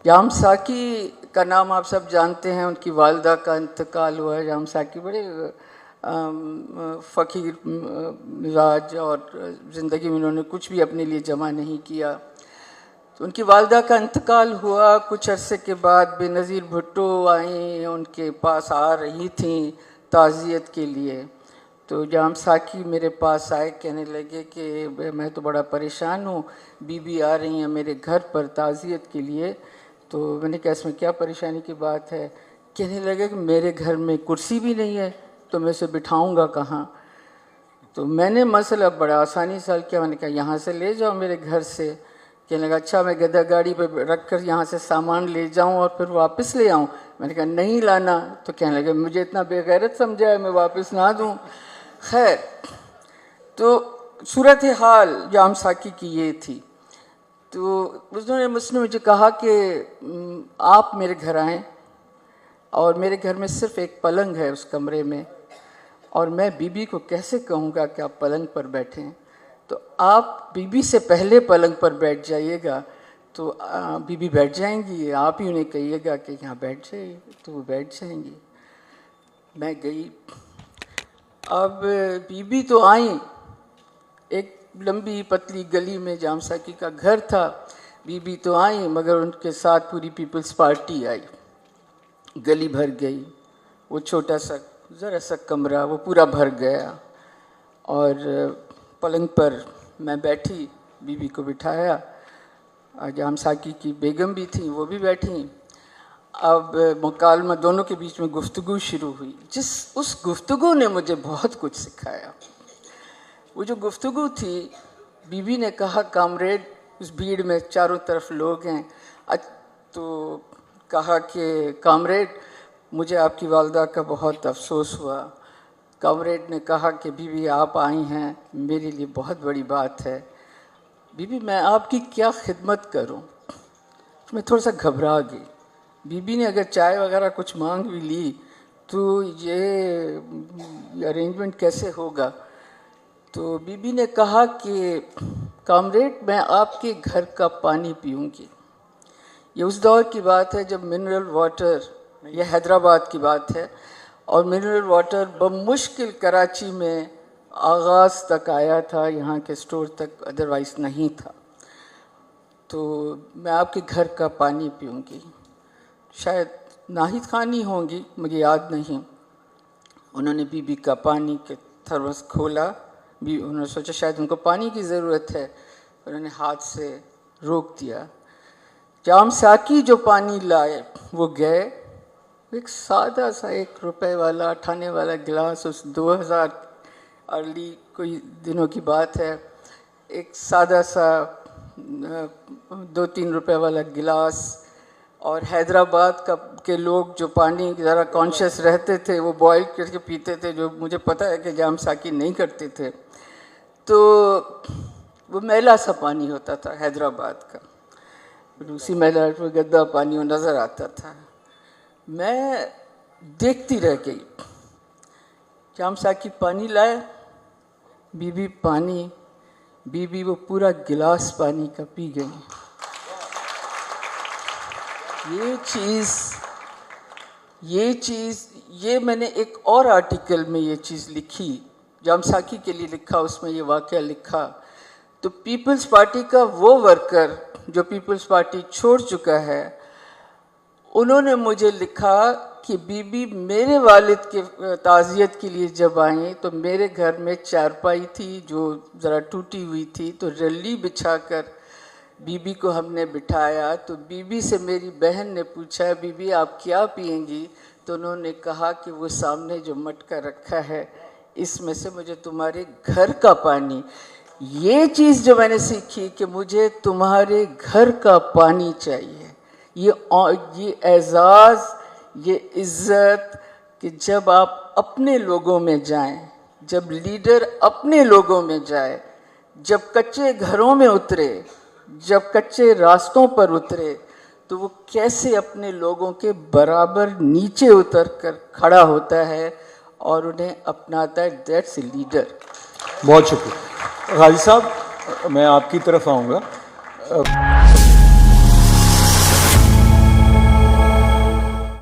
जाम साकी का नाम आप सब जानते हैं, उनकी वालदा का इंतकाल हुआ है। जाम साकी बड़े फ़कीर मिजाज और ज़िंदगी में उन्होंने कुछ भी अपने लिए जमा नहीं किया। तो उनकी वालदा का इंतकाल हुआ। कुछ अरसे के बाद बेनज़ीर भुट्टो आई, उनके पास आ रही थी ताज़ियत के लिए। तो जाम साकी मेरे पास आए, कहने लगे कि मैं तो बड़ा परेशान हूँ, बीबी आ रही हैं मेरे घर पर ताज़ियत के लिए। तो मैंने कहा इसमें क्या परेशानी की बात है? कहने लगे कि मेरे घर में कुर्सी भी नहीं है तो मैं उसे बिठाऊंगा कहाँ। तो मैंने मसला बड़ा आसानी से हल किया। मैंने कहा यहाँ से ले जाओ मेरे घर से। कहने लगा अच्छा मैं गधा गाड़ी पर रख कर यहाँ से सामान ले जाऊँ और फिर वापस ले आऊँ? मैंने कहा नहीं लाना। तो कहने लगे मुझे इतना बेगैरत समझा है मैं वापस ना दूँ। खैर, तो सूरत हाल जाम साकी की ये थी। तो उसने मुझे कहा कि आप मेरे घर आएँ, और मेरे घर में सिर्फ़ एक पलंग है उस कमरे में, और मैं बीबी को कैसे कहूँगा कि आप पलंग पर बैठें, तो आप बीबी से पहले पलंग पर बैठ जाइएगा। तो बीबी बैठ जाएंगी, आप ही उन्हें कहिएगा कि यहाँ बैठ जाइए, तो वो बैठ जाएंगी। मैं गई। अब बीबी तो आई, एक लंबी पतली गली में जाम साकी का घर था। बीबी तो आई मगर उनके साथ पूरी पीपल्स पार्टी आई। गली भर गई, वो छोटा सा ज़रा सा कमरा वो पूरा भर गया, और पलंग पर मैं बैठी, बीबी को बिठाया। जाम साकी की बेगम भी थी, वो भी बैठी। अब मुकालमा दोनों के बीच में गुफ्तगू शुरू हुई। उस गुफ्तगू ने मुझे बहुत कुछ सिखाया। वो जो गुफ्तगू थी, बीबी ने कहा कामरेड, उस भीड़ में चारों तरफ लोग हैं, तो कहा कि कामरेड मुझे आपकी वालदा का बहुत अफसोस हुआ। कामरेड ने कहा कि बीबी आप आई हैं, मेरे लिए बहुत बड़ी बात है। बीबी मैं आपकी क्या खिदमत करूं? मैं थोड़ा सा घबरा गई। बीबी ने अगर चाय वगैरह कुछ मांग भी ली तो ये अरेंजमेंट कैसे होगा? तो बीबी ने कहा कि कामरेड मैं आपके घर का पानी पीऊँगी। ये उस दौर की बात है जब मिनरल वाटर, यह हैदराबाद की बात है, और मिनरल वाटर बमुश्किल कराची में आगाज़ तक आया था, यहाँ के स्टोर तक अदरवाइज़ नहीं था। तो मैं आपके घर का पानी पीऊँगी। शायद नाहिद खानी होंगी, मुझे याद नहीं। उन्होंने बीबी का पानी के थर्मस खोला। भी उन्होंने सोचा शायद उनको पानी की ज़रूरत है, उन्होंने हाथ से रोक दिया। जाम साकी जो पानी लाए वो गए, एक सादा सा ₹1 वाला उठाने वाला गिलास, उस 2000 अर्ली कोई दिनों की बात है, एक सादा सा 2-3 रुपए वाला गिलास। और हैदराबाद के लोग जो पानी ज़रा कॉन्शियस रहते थे वो बॉयल करके पीते थे, जो मुझे पता है कि जाम साकी नहीं करते थे। तो वो मैला सा पानी होता था हैदराबाद का, रूसी मैला गंदा पानी वो नज़र आता था। मैं देखती रह गई। जाम साकी पानी लाए, बीबी वो पूरा गिलास पानी का पी गई। ये मैंने एक और आर्टिकल में ये चीज़ लिखी, जाम साकी के लिए लिखा, उसमें ये वाक़या लिखा। तो पीपल्स पार्टी का वो वर्कर जो पीपल्स पार्टी छोड़ चुका है, उन्होंने मुझे लिखा कि बीबी मेरे वालिद के ताज़ियत के लिए जब आई तो मेरे घर में चारपाई थी जो ज़रा टूटी हुई थी, तो रल्ली बिछाकर बीबी को हमने बिठाया। तो बीबी से मेरी बहन ने पूछा बीबी आप क्या पिएंगी? तो उन्होंने कहा कि वो सामने जो मटका रखा है इसमें से मुझे तुम्हारे घर का पानी। ये चीज़ जो मैंने सीखी कि मुझे तुम्हारे घर का पानी चाहिए, ये एजाज़, ये इज़्ज़त, कि जब आप अपने लोगों में जाएं, जब लीडर अपने लोगों में जाए, जब कच्चे घरों में उतरे, जब कच्चे रास्तों पर उतरे, तो वो कैसे अपने लोगों के बराबर नीचे उतर कर खड़ा होता है और उन्हें अपनाता है। That's a leader. बहुत शुक्रिया गाजी साहब, मैं आपकी तरफ आऊँगा।